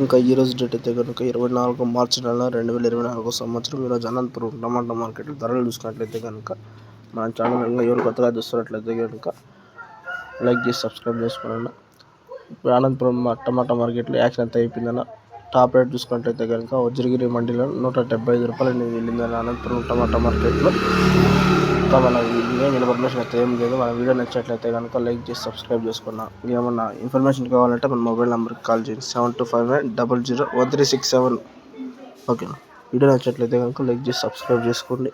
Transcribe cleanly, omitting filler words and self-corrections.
ఇంకా ఈరోజు డేట్ అయితే కనుక 24 మార్చి నెల 2024 సంవత్సరం. ఈరోజు అనంతపురం టమాటా మార్కెట్లో ధరలు చూసుకున్నట్లయితే కనుక మన ఛానల్ ఇంకా ఎవరు కొత్తగా చూస్తున్నట్లయితే కనుక లైక్ చేసి సబ్స్క్రైబ్ చేసుకోండి. ఇప్పుడు అనంతపురం టమాటా మార్కెట్లో యాక్షన్ అంతా అయిపోయిందన్న. టాప్ రేట్ చూసుకున్నట్లయితే కనుక వజ్రగిరి మండీలో 175 రూపాయలు అనేది వెళ్ళిందని అనంతపురం టమాటా మార్కెట్లో. ఇంకా మన ఇన్ఫర్మేషన్ అయితే ఏం లేదు. మన వీడియో నచ్చినట్లయితే కనుక లైక్ చేసి సబ్స్క్రైబ్ చేసుకున్నాం. ఏమన్నా ఇన్ఫర్మేషన్ కావాలంటే మన మొబైల్ నెంబర్కి కాల్ చేయండి 7259001367. ఓకే, వీడియో నచ్చినట్లయితే కనుక లైక్ చేసి సబ్స్క్రైబ్ చేసుకోండి.